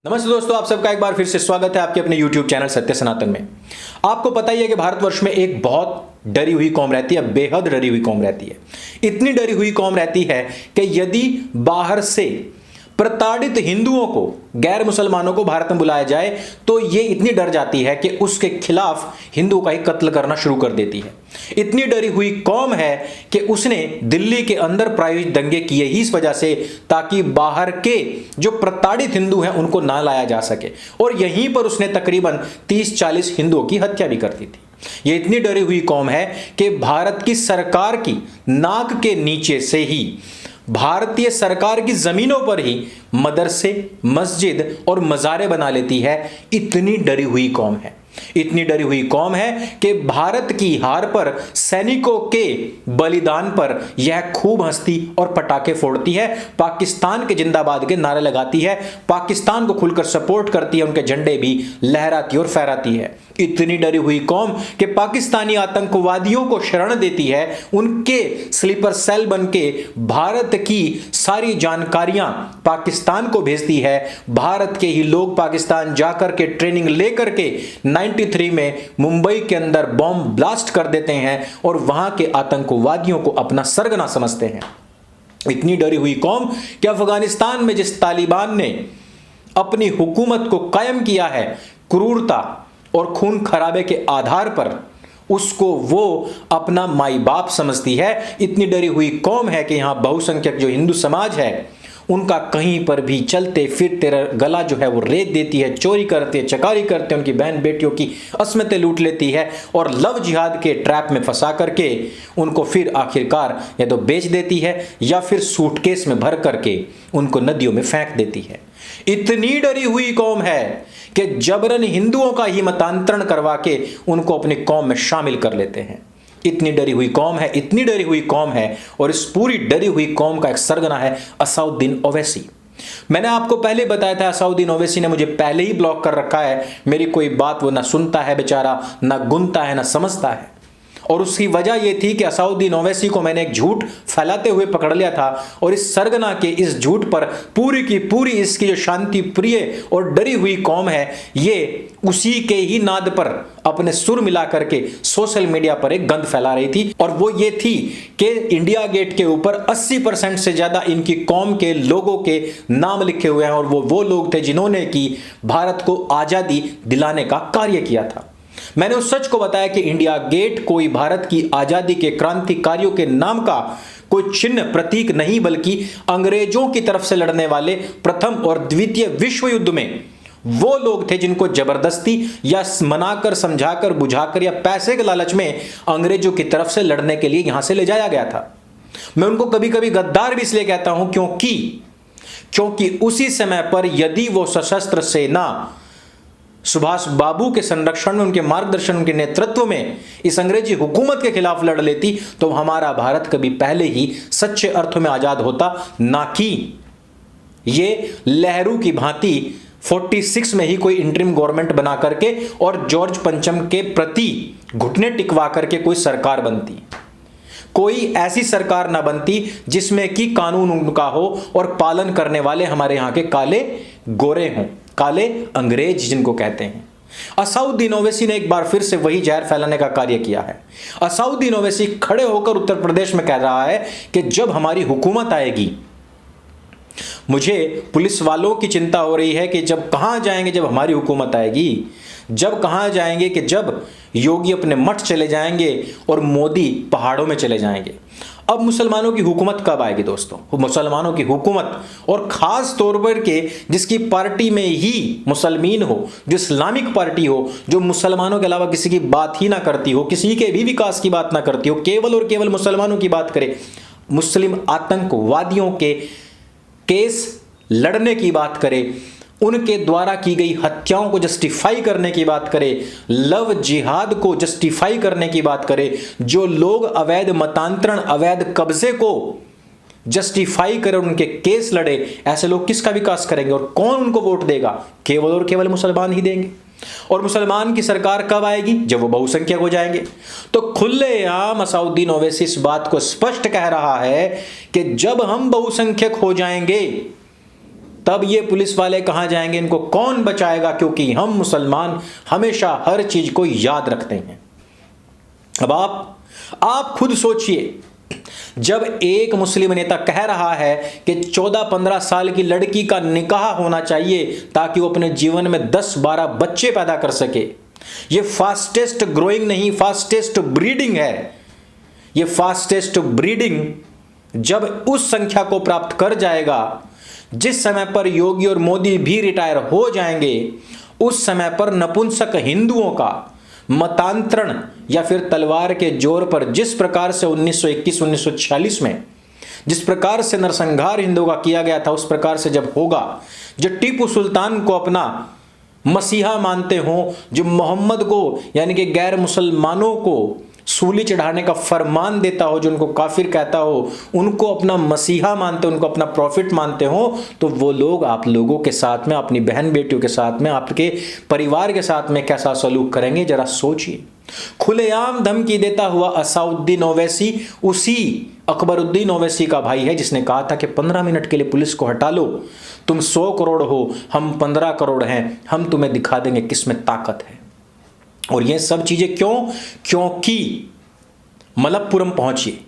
नमस्ते दोस्तों, आप सबका एक बार फिर से स्वागत है आपके अपने YouTube चैनल सत्य सनातन में। आपको पता ही है कि भारतवर्ष में एक बहुत डरी हुई कौम रहती है, बेहद डरी हुई कौम रहती है। इतनी डरी हुई कौम रहती है कि यदि बाहर से प्रताड़ित हिंदुओं को, गैर मुसलमानों को भारत में बुलाया जाए तो ये इतनी डर जाती है कि उसके खिलाफ हिंदुओं का ही कत्ल करना शुरू कर देती है। इतनी डरी हुई कौम है कि उसने दिल्ली के अंदर प्रायोजित दंगे किए ही इस वजह से ताकि बाहर के जो प्रताड़ित हिंदू हैं उनको ना लाया जा सके, और यहीं पर उसने तकरीबन 30-40 हिंदुओं की हत्या भी कर दी थी। ये इतनी डरी हुई कौम है कि भारत की सरकार की नाक के नीचे से ही, भारतीय सरकार की जमीनों पर ही मदरसे, मस्जिद और मज़ारे बना लेती है। इतनी डरी हुई कौम है, इतनी डरी हुई कौम है कि भारत की हार पर, सैनिकों के बलिदान पर यह खूब हंसती और पटाखे फोड़ती है, पाकिस्तान के जिंदाबाद के नारे लगाती है, पाकिस्तान को खुलकर सपोर्ट करती है, उनके झंडे भी लहराती और फहराती है। इतनी डरी हुई कौम कि पाकिस्तानी आतंकवादियों को शरण देती है, उनके स्लीपर सेल बनके भारत की सारी जानकारियां पाकिस्तान को भेजती है। भारत के ही लोग पाकिस्तान जाकर के ट्रेनिंग लेकर के 93 में मुंबई के अंदर बॉम्ब ब्लास्ट कर देते हैं और वहां के आतंकवादियों को अपना सरगना समझते हैं। इतनी डरी हुई कौम कि अफगानिस्तान में जिस तालिबान ने अपनी हुकूमत को कायम किया है क्रूरता और खून खराबे के आधार पर, उसको वो अपना माई बाप समझती है। इतनी डरी हुई कौम है कि यहां बहुसंख्यक जो हिंदू समाज है उनका कहीं पर भी चलते फिरते गला जो है वो रेत देती है, चोरी करती है, चकारी करते हैं, उनकी बहन बेटियों की अस्मतें लूट लेती है और लव जिहाद के ट्रैप में फंसा करके उनको फिर आखिरकार या तो बेच देती है या फिर सूटकेस में भर करके उनको नदियों में फेंक देती है। इतनी डरी हुई कौम है कि जबरन हिंदुओं का ही मतांतरण करवा के उनको अपनी कौम में शामिल कर लेते हैं। इतनी डरी हुई कौम है, इतनी डरी हुई कौम है, और इस पूरी डरी हुई कौम का एक सरगना है असाउद्दीन ओवैसी। मैंने आपको पहले बताया था, असाउद्दीन ओवैसी ने मुझे पहले ही ब्लॉक कर रखा है। मेरी कोई बात वो ना सुनता है बेचारा, ना गुनता है, ना समझता है। और उसकी वजह यह थी कि असाउद्दीन ओवैसी को मैंने एक झूठ फैलाते हुए पकड़ लिया था, और इस सरगना के इस झूठ पर पूरी की पूरी इसकी जो शांति प्रिय और डरी हुई कौम है, ये उसी के ही नाद पर अपने सुर मिला करके सोशल मीडिया पर एक गंद फैला रही थी। और वो ये थी कि इंडिया गेट के ऊपर 80% से ज्यादा इनकी कौम के लोगों के नाम लिखे हुए हैं, और वो लोग थे जिन्होंने की भारत को आजादी दिलाने का कार्य किया था। मैंने उस सच को बताया कि इंडिया गेट कोई भारत की आजादी के क्रांतिकारियों के नाम का कोई चिन्ह, प्रतीक नहीं, बल्कि अंग्रेजों की तरफ से लड़ने वाले प्रथम और द्वितीय विश्व युद्ध में वो लोग थे जिनको जबरदस्ती या मनाकर, समझाकर, बुझाकर या पैसे के लालच में अंग्रेजों की तरफ से लड़ने के लिए यहां से ले जाया गया था। मैं उनको कभी कभी गद्दार भी इसलिए कहता हूं क्योंकि उसी समय पर यदि वो सशस्त्र सेना सुभाष बाबू के संरक्षण में, उनके मार्गदर्शन, उनके नेतृत्व में इस अंग्रेजी हुकूमत के खिलाफ लड़ लेती तो हमारा भारत कभी पहले ही सच्चे अर्थों में आजाद होता, ना कि ये लहरू की भांति 46 में ही कोई इंटरिम गवर्नमेंट बना करके और जॉर्ज पंचम के प्रति घुटने टिकवा करके कोई सरकार बनती। कोई ऐसी सरकार ना बनती जिसमें कि कानून उनका हो और पालन करने वाले हमारे यहां के काले गोरे हों, काले अंग्रेज जिनको कहते हैं। असाउद्दीन ओवैसी ने एक बार फिर से वही जहर फैलाने का कार्य किया है। असाउद्दीन ओवैसी खड़े होकर उत्तर प्रदेश में कह रहा है कि जब हमारी हुकूमत आएगी, मुझे पुलिस वालों की चिंता हो रही है कि जब कहां जाएंगे, जब हमारी हुकूमत आएगी, जब कहां जाएंगे कि जब योगी अपने मठ चले जाएंगे और मोदी पहाड़ों में चले जाएंगे। अब मुसलमानों की हुकूमत कब आएगी दोस्तों? मुसलमानों की हुकूमत, और खास तौर पर के जिसकी पार्टी में ही मुसलमान हो, जो इस्लामिक पार्टी हो, जो मुसलमानों के अलावा किसी की बात ही ना करती हो, किसी के भी विकास की बात ना करती हो, केवल और केवल मुसलमानों की बात करे, मुस्लिम आतंकवादियों के केस लड़ने की बात करे, उनके द्वारा की गई हत्याओं को जस्टिफाई करने की बात करे, लव जिहाद को जस्टिफाई करने की बात करे, जो लोग अवैध मतांतरण, अवैध कब्जे को जस्टिफाई करे, उनके केस लड़े, ऐसे लोग किसका विकास करेंगे और कौन उनको वोट देगा? केवल और केवल मुसलमान ही देंगे। और मुसलमान की सरकार कब आएगी? जब वो बहुसंख्यक हो जाएंगे। तो खुलेआम असाउद्दीन ओवैसी इस बात को स्पष्ट कह रहा है कि जब हम बहुसंख्यक हो जाएंगे तब ये पुलिस वाले कहां जाएंगे, इनको कौन बचाएगा? क्योंकि हम मुसलमान हमेशा हर चीज को याद रखते हैं। अब आप खुद सोचिए, जब एक मुस्लिम नेता कह रहा है कि 14-15 साल की लड़की का निकाह होना चाहिए ताकि वो अपने जीवन में 10-12 बच्चे पैदा कर सके, ये फास्टेस्ट ग्रोइंग नहीं, फास्टेस्ट ब्रीडिंग है। ये फास्टेस्ट ब्रीडिंग जब उस संख्या को प्राप्त कर जाएगा जिस समय पर योगी और मोदी भी रिटायर हो जाएंगे, उस समय पर नपुंसक हिंदुओं का मतांतरण या फिर तलवार के जोर पर जिस प्रकार से 1921-1946 में जिस प्रकार से नरसंहार हिंदुओं का किया गया था, उस प्रकार से जब होगा, जो टीपू सुल्तान को अपना मसीहा मानते हो, जो मोहम्मद को यानी कि गैर मुसलमानों को सूली चढ़ाने का फरमान देता हो, जो उनको काफिर कहता हो, उनको अपना मसीहा मानते हो, उनको अपना प्रॉफिट मानते हो, तो वो लोग आप लोगों के साथ में, अपनी बहन बेटियों के साथ में, आपके परिवार के साथ में कैसा सलूक करेंगे, जरा सोचिए। खुलेआम धमकी देता हुआ असाउद्दीन ओवैसी उसी अकबरुद्दीन ओवैसी का भाई है जिसने कहा था कि 15 मिनट के लिए पुलिस को हटा लो, तुम 100 करोड़ हो, हम 15 करोड़ हैं, हम तुम्हें दिखा देंगे किसमें ताकत है। और ये सब चीजें क्यों? क्योंकि मलप्पुरम पहुंची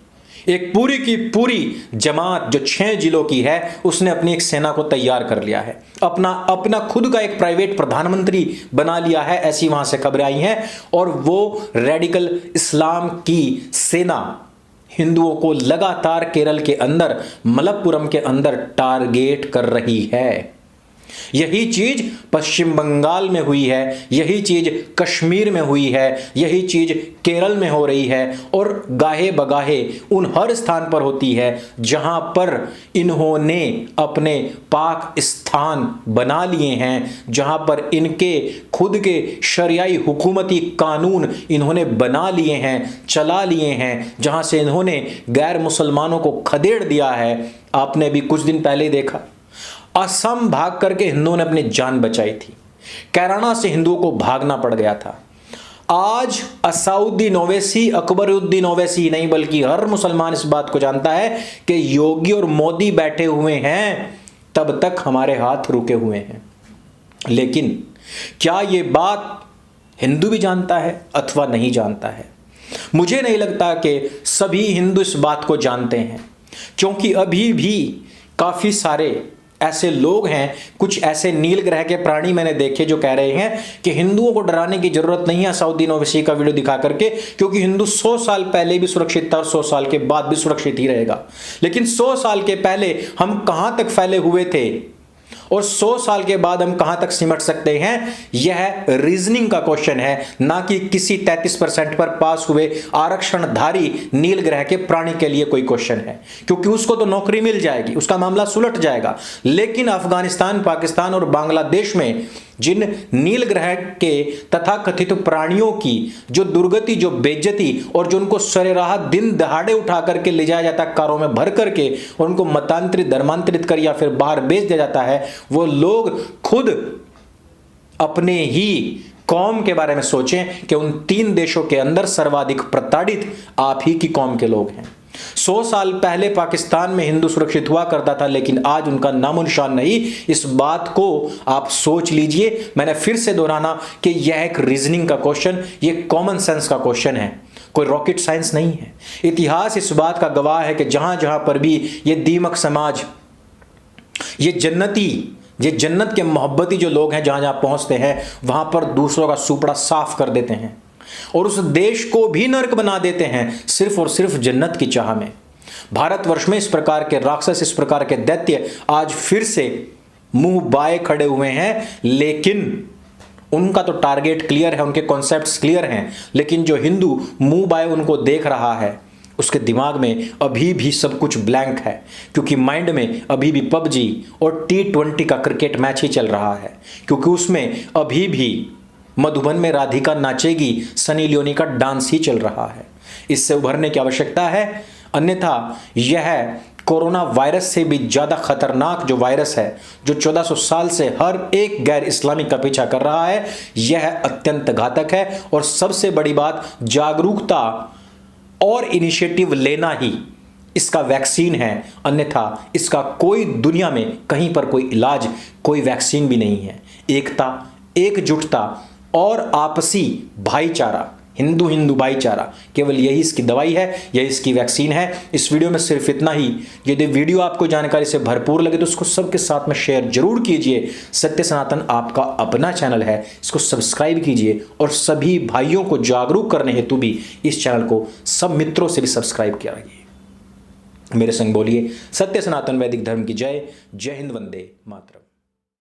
एक पूरी की पूरी जमात जो 6 जिलों की है, उसने अपनी एक सेना को तैयार कर लिया है, अपना खुद का एक प्राइवेट प्रधानमंत्री बना लिया है, ऐसी वहां से खबरें आई हैं। और वो रेडिकल इस्लाम की सेना हिंदुओं को लगातार केरल के अंदर, मलप्पुरम के अंदर टारगेट कर रही है। यही चीज पश्चिम बंगाल में हुई है, यही चीज कश्मीर में हुई है, यही चीज केरल में हो रही है, और गाहे बगाहे उन हर स्थान पर होती है जहां पर इन्होंने अपने पाक स्थान बना लिए हैं, जहां पर इनके खुद के शरियाई हुकूमती कानून इन्होंने बना लिए हैं, चला लिए हैं, जहां से इन्होंने गैर मुसलमानों को खदेड़ दिया है। आपने भी कुछ दिन पहले देखा, असम भाग करके हिंदुओं ने अपनी जान बचाई थी, कैराना से हिंदुओं को भागना पड़ गया था। आज असाउद्दीन ओवैसी, अकबरुद्दीन ओवैसी नहीं बल्कि हर मुसलमान इस बात को जानता है कि योगी और मोदी बैठे हुए हैं, तब तक हमारे हाथ रुके हुए हैं। लेकिन क्या यह बात हिंदू भी जानता है अथवा नहीं जानता है? मुझे नहीं लगता कि सभी हिंदू इस बात को जानते हैं, क्योंकि अभी भी काफी सारे ऐसे लोग हैं, कुछ ऐसे नील ग्रह के प्राणी मैंने देखे जो कह रहे हैं कि हिंदुओं को डराने की जरूरत नहीं है असाउद्दीन ओवैसी का वीडियो दिखा करके, क्योंकि हिंदू 100 साल पहले भी सुरक्षित था और 100 साल के बाद भी सुरक्षित ही रहेगा। लेकिन 100 साल के पहले हम कहां तक फैले हुए थे और 100 साल के बाद हम कहां तक सिमट सकते हैं, यह रीजनिंग का क्वेश्चन है, ना कि किसी 33% पर पास हुए आरक्षणधारी नील ग्रह के प्राणी के लिए कोई क्वेश्चन है, क्योंकि उसको तो नौकरी मिल जाएगी, उसका मामला सुलट जाएगा। लेकिन अफगानिस्तान, पाकिस्तान और बांग्लादेश में जिन नील ग्रह के तथाकथित प्राणियों की जो दुर्गति, जो बेइज्जती और जो उनको सरेराह दिन दहाड़े उठा करके ले जाया जाता कारों में भर करके और उनको मतांतरित, धर्मांतरित कर या फिर बाहर बेच दिया जाता है, वो लोग खुद अपने ही कौम के बारे में सोचें कि उन 3 देशों के अंदर सर्वाधिक प्रताड़ित आप ही की कौम के लोग हैं। 100 साल पहले पाकिस्तान में हिंदू सुरक्षित हुआ करता था, लेकिन आज उनका नामो निशान नहीं। इस बात को आप सोच लीजिए। मैंने फिर से दोहराना कि यह एक रीजनिंग का क्वेश्चन, यह कॉमन सेंस का क्वेश्चन है, कोई रॉकेट साइंस नहीं है। इतिहास इस बात का गवाह है कि जहां जहां पर भी ये दीमक समाज, ये जन्नती, ये जन्नत के मोहब्बती जो लोग हैं, जहां जहां पहुंचते हैं वहां पर दूसरों का सुपड़ा साफ कर देते हैं और उस देश को भी नर्क बना देते हैं, सिर्फ और सिर्फ जन्नत की चाह में। भारतवर्ष में इस प्रकार के राक्षस, इस प्रकार के दैत्य आज फिर से मुंह बाए खड़े हुए हैं, लेकिन उनका तो टारगेट क्लियर है, उनके कॉन्सेप्ट्स क्लियर हैं। लेकिन जो हिंदू मुंह बाए उनको देख रहा है, उसके दिमाग में अभी भी सब कुछ ब्लैंक है, क्योंकि माइंड में अभी भी पबजी और T20 का क्रिकेट मैच ही चल रहा है, क्योंकि उसमें अभी भी मधुबन में राधिका नाचेगी, सनी लियोनी का डांस ही चल रहा है। इससे उभरने की आवश्यकता है, अन्यथा यह कोरोना वायरस से भी ज्यादा खतरनाक जो वायरस है, जो 1400 साल से हर एक गैर इस्लामिक का पीछा कर रहा है, यह अत्यंत घातक है। और सबसे बड़ी बात, जागरूकता और इनिशिएटिव लेना ही इसका वैक्सीन है, अन्यथा इसका कोई दुनिया में कहीं पर कोई इलाज, कोई वैक्सीन भी नहीं है। एकता, एकजुटता और आपसी भाईचारा, हिंदू हिंदू भाईचारा, केवल यही इसकी दवाई है, यही इसकी वैक्सीन है। इस वीडियो में सिर्फ इतना ही। यदि वीडियो आपको जानकारी से भरपूर लगे तो उसको सबके साथ में शेयर जरूर कीजिए। सत्य सनातन आपका अपना चैनल है, इसको सब्सक्राइब कीजिए और सभी भाइयों को जागरूक करने हेतु भी इस चैनल को सब मित्रों से भी सब्सक्राइब किया। मेरे संग बोलिए, सत्य सनातन वैदिक धर्म की जय। जय हिंद, वंदे मातरम।